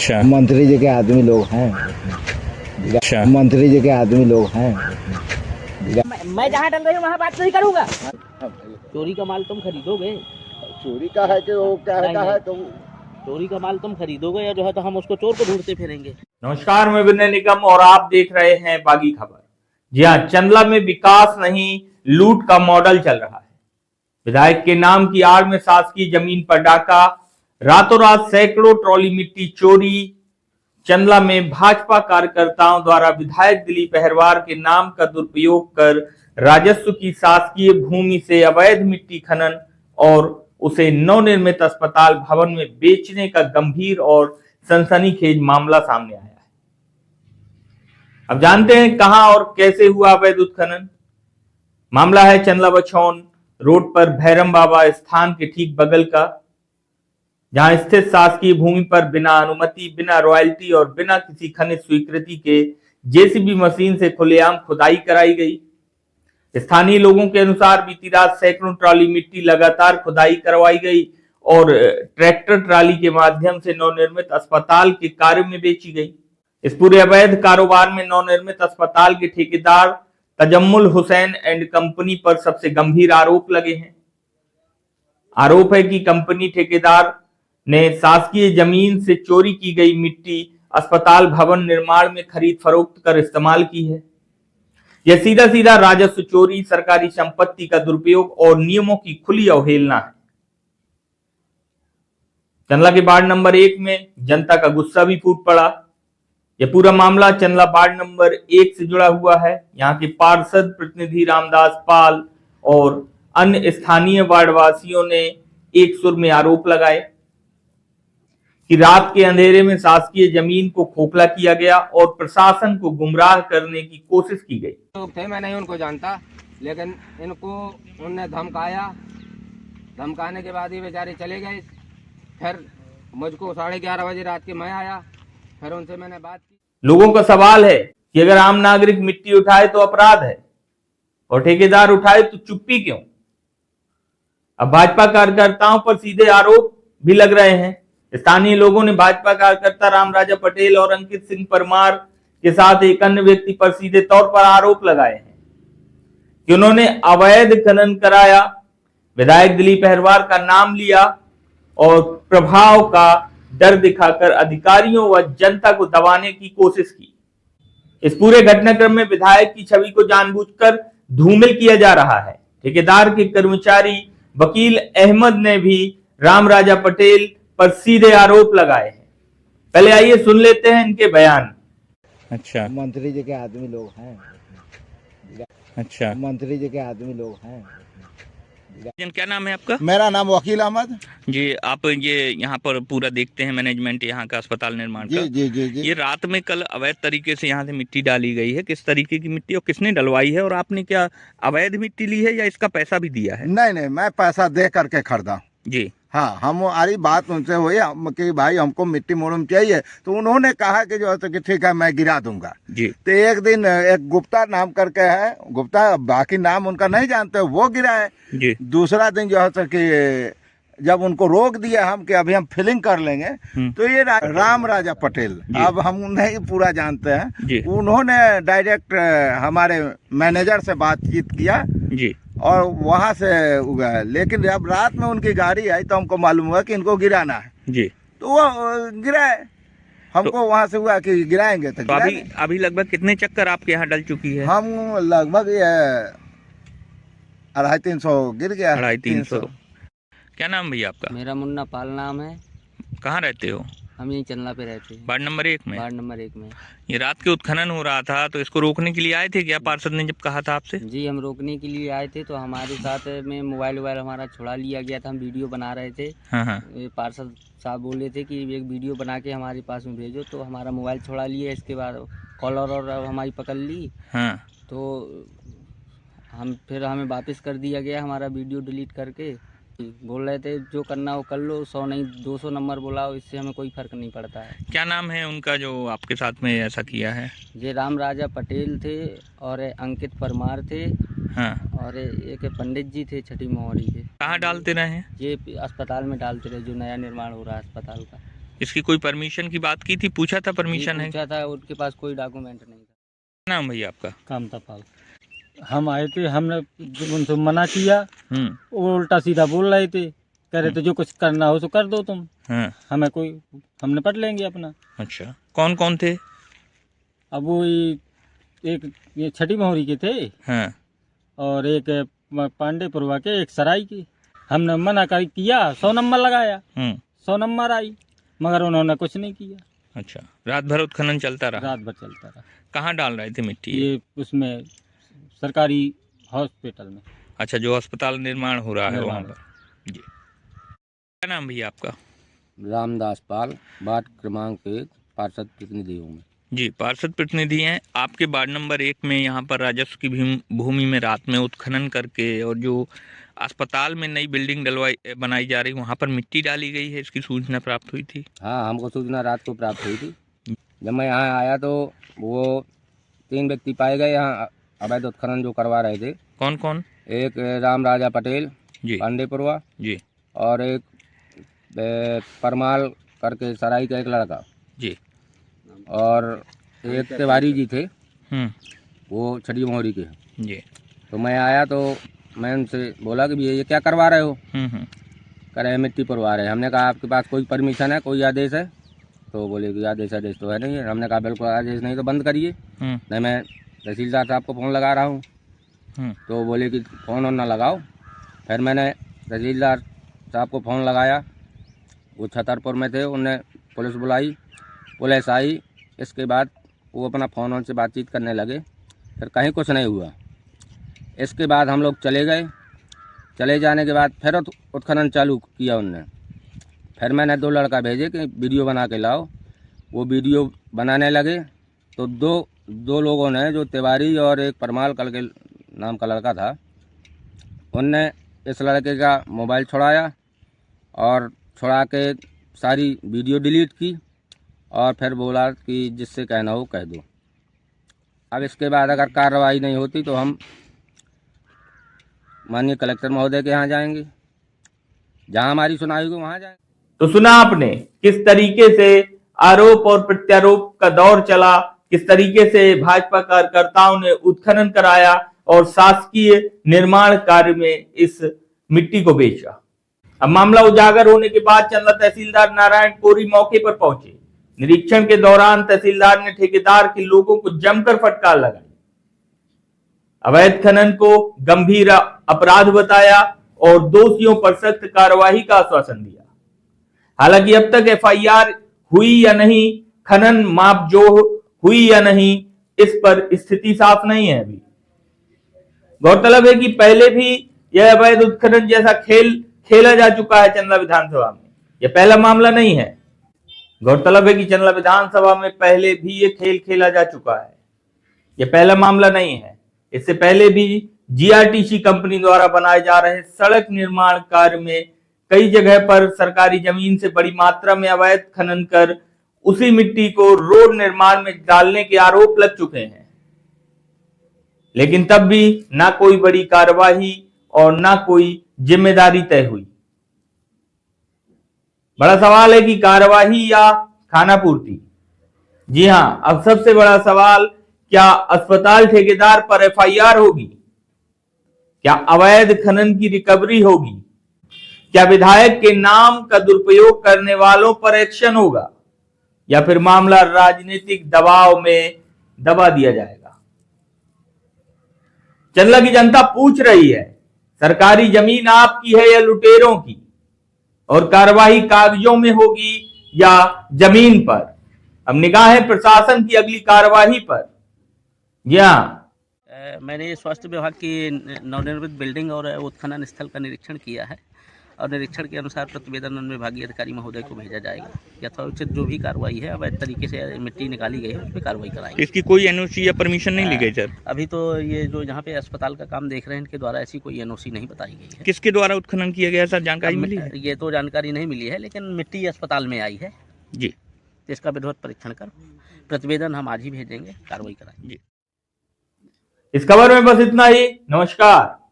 अच्छा। मंत्री जी के आदमी लोग हैं। अच्छा। मंत्री जी के आदमी लोग हैं। मैं जहाँ डल रही हूँ वहाँ बात नहीं करूँगा। चोरी का माल तुम खरीदोगे? चोरी का है कि वो क्या है, नहीं, का नहीं। है तो चोरी का माल तुम खरीदोगे या जो है तो हम उसको चोर को ढूंढते फिरेंगे। नमस्कार, मैं विनय निगम और आप देख रहे हैं बागी खबर। जी हाँ, चंदला में विकास नहीं लूट का मॉडल चल रहा है। विधायक के नाम की आड़ में शासकीय जमीन पर डाका, रातों रात सैकड़ों ट्रॉली मिट्टी चोरी। चंदला में भाजपा कार्यकर्ताओं द्वारा विधायक दिलीप अहिरवार के नाम का दुरुपयोग कर राजस्व की शासकीय भूमि से अवैध मिट्टी खनन और उसे नवनिर्मित अस्पताल भवन में बेचने का गंभीर और सनसनीखेज मामला सामने आया है। अब जानते हैं कहां और कैसे हुआ अवैध उत्खनन। मामला है चंदला बछौन रोड पर भैरम बाबा स्थान के ठीक बगल का, जहां स्थित शासकीय भूमि पर बिना अनुमति, बिना रॉयल्टी और बिना किसी खनिज स्वीकृति के जेसीबी मशीन से खुलेआम खुदाई कराई गई। स्थानीय लोगों के अनुसार बीती रात सैकड़ों ट्रॉली मिट्टी लगातार खुदाई करवाई गई और ट्रैक्टर ट्रॉली के माध्यम से नवनिर्मित अस्पताल के कार्य में बेची गई। इस पूरे अवैध कारोबार में नवनिर्मित अस्पताल के ठेकेदार तजम्मुल हुसैन एंड कंपनी पर सबसे गंभीर आरोप लगे हैं। आरोप है कि कंपनी ठेकेदार ने शासकीय जमीन से चोरी की गई मिट्टी अस्पताल भवन निर्माण में खरीद फरोख्त कर इस्तेमाल की है। यह सीधा सीधा राजस्व चोरी, सरकारी संपत्ति का दुरुपयोग और नियमों की खुली अवहेलना है। चंदला के वार्ड नंबर 1 में जनता का गुस्सा भी फूट पड़ा। यह पूरा मामला चंदला वार्ड नंबर 1 से जुड़ा हुआ है। यहाँ के पार्षद प्रतिनिधि रामदास पाल और अन्य स्थानीय वार्डवासियों ने एक सुर में आरोप लगाए कि रात के अंधेरे में शासकीय जमीन को खोखला किया गया और प्रशासन को गुमराह करने की कोशिश की गई। लोग थे, मैं नहीं उनको जानता, लेकिन इनको उनने धमकाया। धमकाने के बाद ये बेचारे चले गए। फिर मुझको 11:30 बजे रात के मैं आया, फिर उनसे मैंने बात की। लोगों का सवाल है कि अगर आम नागरिक मिट्टी उठाए तो अपराध है और ठेकेदार उठाए तो चुप्पी क्यों। अब भाजपा कार्यकर्ताओं पर सीधे आरोप भी लग रहे हैं। स्थानीय लोगों ने भाजपा कार्यकर्ता रामराजा पटेल और अंकित सिंह परमार के साथ एक अन्य व्यक्ति पर सीधे तौर पर आरोप लगाए हैं कि उन्होंने अवैध खनन कराया, विधायक दिलीप अहिरवार का नाम लिया और प्रभाव का डर दिखाकर अधिकारियों व जनता को दबाने की कोशिश की। इस पूरे घटनाक्रम में विधायक की छवि को जानबूझकर धूमिल किया जा रहा है। ठेकेदार के कर्मचारी वकील अहमद ने भी रामराजा पटेल पर सीधे आरोप लगाए हैं। पहले आइए सुन लेते हैं इनके बयान। अच्छा। मंत्री जी के आदमी लोग हैं। अच्छा। मंत्री जी के आदमी लोग हैं। क्या नाम है आपका? मेरा नाम वकील अहमद जी, आप ये यहाँ पर पूरा देखते हैं मैनेजमेंट यहाँ का अस्पताल निर्माण का। जी। ये रात में कल अवैध तरीके से यहाँ से मिट्टी डाली गई है। किस तरीके की मिट्टी और किसने डलवाई है, और आपने क्या अवैध मिट्टी ली है या इसका पैसा भी दिया है? नहीं, मैं पैसा दे करके खरीदा। जी हाँ, हमारी बात उनसे हुई कि भाई हमको मिट्टी मोड़म चाहिए, तो उन्होंने कहा कि जो है कि ठीक है मैं गिरा दूंगा जी। तो एक दिन एक गुप्ता नाम करके है, गुप्ता, बाकी नाम उनका नहीं जानते, वो गिरा है जी। दूसरा दिन जो है कि जब उनको रोक दिया हम कि अभी हम फिलिंग कर लेंगे, तो ये राम राजा पटेल, अब हम नहीं पूरा जानते हैं, उन्होंने डायरेक्ट हमारे मैनेजर से बातचीत किया जी और वहां से उगा। लेकिन जब रात में उनकी गाड़ी आई तो हमको मालूम हुआ कि इनको गिराना है जी, तो वो गिराए। हमको तो वहां से हुआ कि गिराएंगे तो अभी लगभग कितने चक्कर आपके यहाँ डल चुकी है? हम लगभग 250-300 गिर गया। 250-300। क्या नाम भैया आपका? मेरा मुन्ना पाल नाम है। कहाँ रहते हो? हम यहीं चंदला पे रहते हैं। वार्ड नंबर 1 में? वार्ड नंबर 1 में। ये रात के उत्खनन हो रहा था, तो इसको रोकने के लिए आए थे क्या पार्षद ने जब कहा था आपसे? जी, हम रोकने के लिए आए थे, तो हमारे साथ में मोबाइल हमारा छुड़ा लिया गया था। हम वीडियो बना रहे थे। हाँ। पार्षद साहब बोले थे कि एक वीडियो बना के हमारे पास में भेजो, तो हमारा मोबाइल छुड़ा लिया। इसके बाद कॉलर और हमारी पकड़ ली। हाँ। तो हमें वापस कर दिया गया हमारा वीडियो डिलीट करके। बोल रहे थे जो करना हो कर लो, 100 नहीं 200 नंबर बुलाओ, इससे हमें कोई फर्क नहीं पड़ता है। क्या नाम है उनका जो आपके साथ में ऐसा किया है? ये रामराजा पटेल थे और अंकित परमार थे। हाँ। और एक पंडित जी थे, छठी मोहरी के। कहाँ डालते रहे हैं? ये अस्पताल में डालते रहे, जो नया निर्माण हो रहा है अस्पताल का। इसकी कोई परमिशन की बात की थी, पूछा था परमिशन है? पूछा था, उनके पास कोई डॉक्यूमेंट नहीं था। क्या नाम भैया आपका? कामता पाल। हम आए थे, हमने उनसे मना किया, वो उल्टा सीधा बोल रहे थे, कह रहे थे जो कुछ करना हो तो कर दो तुम, हमें कोई, हम निपट लेंगे अपना। अच्छा, कौन कौन थे? अब वो एक ये छठी मोहरी के थे, और एक पांडेपुरवा के, एक सराय की। हमने मना किया, 100 नंबर लगाया, 100 नंबर आई, मगर उन्होंने कुछ नहीं किया। अच्छा, रात भर उत्खनन चलता रहा? रात भर चलता रहा। कहाँ डाल रहे थे मिट्टी? ये उसमें सरकारी हॉस्पिटल में। अच्छा, जो अस्पताल निर्माण हो रहा है वहाँ पर। जी, क्या नाम भैया आपका? रामदास पाल, वार्ड क्रमांक 1, पार्षद प्रतिनिधि हूँ मैं। जी, पार्षद प्रतिनिधि हैं। आपके वार्ड नंबर 1 में यहाँ पर राजस्व की भूमि में रात में उत्खनन करके और जो अस्पताल में नई बिल्डिंग बनाई जा रही, वहाँ पर मिट्टी डाली गई है, इसकी सूचना प्राप्त हुई थी? हाँ, हमको सूचना रात को प्राप्त हुई थी। जब मैं यहाँ आया तो वो 3 व्यक्ति पाए गए यहाँ अवैध उत्खनन जो करवा रहे थे। कौन कौन? एक राम राजा पटेल जी, पांडेपुरवा जी, और एक परमाल करके सराय का एक लड़का जी, और एक तिवारी जी थे, वो छठी मोहरी के जी। तो मैं आया तो मैं उनसे बोला कि ये क्या करवा रहे हो? कह रहे मिट्टी पुरवा रहे हैं। हमने कहा आपके पास कोई परमिशन है, कोई आदेश है? तो बोले कि आदेश तो है नहीं है। हमने कहा बिल्कुल आदेश नहीं तो बंद करिए, नहीं मैं तहसीलदार साहब को फ़ोन लगा रहा हूँ। तो बोले कि फ़ोन ना लगाओ। फिर मैंने तहसीलदार साहब को फ़ोन लगाया, वो छतरपुर में थे, उनने पुलिस बुलाई, पुलिस आई। इसके बाद वो अपना फ़ोन से बातचीत करने लगे, फिर कहीं कुछ नहीं हुआ। इसके बाद हम लोग चले गए। चले जाने के बाद फिर उत्खनन चालू किया उनने। फिर मैंने 2 लड़का भेजे कि वीडियो बना के लाओ। वो वीडियो बनाने लगे तो दो लोगों ने, जो तिवारी और एक परमाल कल के नाम का लड़का था, उनने इस लड़के का मोबाइल छुड़ाया और छुड़ा के सारी वीडियो डिलीट की और फिर बोला कि जिससे कहना हो कह दो। अब इसके बाद अगर कार्रवाई नहीं होती तो हम माननीय कलेक्टर महोदय के यहाँ जाएंगे, जहाँ हमारी सुनाई हो वहाँ जाएंगे। तो सुना आपने किस तरीके से आरोप और प्रत्यारोप का दौर चला, किस तरीके से भाजपा कार्यकर्ताओं ने उत्खनन कराया और शासकीय निर्माण कार्य में इस मिट्टी को बेचा। अब मामला उजागर होने के बाद चंदला तहसीलदार नारायण कोरी मौके पर पहुंचे। निरीक्षण के दौरान तहसीलदार ने ठेकेदार के लोगों को जमकर फटकार लगाई, अवैध खनन को गंभीर अपराध बताया और दोषियों पर सख्त कार्रवाई का आश्वासन दिया। हालांकि अब तक एफआईआर हुई या नहीं, खनन मापजोह हुई या नहीं, इस पर स्थिति साफ नहीं है। अभी गौरतलब है कि पहले भी यह अवैध उत्खनन जैसा खेल खेला जा चुका है चंदला विधानसभा में। यह पहला मामला नहीं है। गौरतलब है कि चंदला विधानसभा में पहले भी ये खेल खेला जा चुका है, यह पहला मामला नहीं है। इससे पहले भी जीआरटीसी कंपनी द्वारा बनाए जा रहे सड़क निर्माण कार्य में कई जगह पर सरकारी जमीन से बड़ी मात्रा में अवैध खनन कर उसी मिट्टी को रोड निर्माण में डालने के आरोप लग चुके हैं, लेकिन तब भी ना कोई बड़ी कार्रवाई और ना कोई जिम्मेदारी तय हुई। बड़ा सवाल है कि कार्रवाई या खानापूर्ति। जी हां, अब सबसे बड़ा सवाल, क्या अस्पताल ठेकेदार पर एफआईआर होगी? क्या अवैध खनन की रिकवरी होगी? क्या विधायक के नाम का दुरुपयोग करने वालों पर एक्शन होगा या फिर मामला राजनीतिक दबाव में दबा दिया जाएगा? चंदला की जनता पूछ रही है, सरकारी जमीन आपकी है या लुटेरों की? और कार्रवाई कागजों में होगी या जमीन पर? अब निगाह है प्रशासन की अगली कार्रवाई पर। जी हाँ, मैंने स्वास्थ्य विभाग की नवनिर्मित बिल्डिंग और उत्खनन स्थल का निरीक्षण किया है और निरीक्षण के अनुसार प्रतिवेदन वन विभागीय अधिकारी महोदय को भेजा जाएगा। यथोचित जो भी कार्रवाई है, अवैध तरीके से मिट्टी निकाली गई है, उस पर कार्रवाई कराएंगे। इसकी कोई एनओसी या परमिशन नहीं ली गई सर? अभी तो ये जो यहाँ पे अस्पताल का काम देख रहे हैं, इनके द्वारा ऐसी कोई एनओसी नहीं बताई गई है। किसके द्वारा उत्खनन किया गया सर, जानकारी मिली है? ये तो जानकारी नहीं मिली है, लेकिन मिट्टी अस्पताल में आई है जी, इसका विधिवत परीक्षण कर प्रतिवेदन हम आज ही भेजेंगे, कार्रवाई कराएंगे। इस खबर में बस इतना ही। नमस्कार।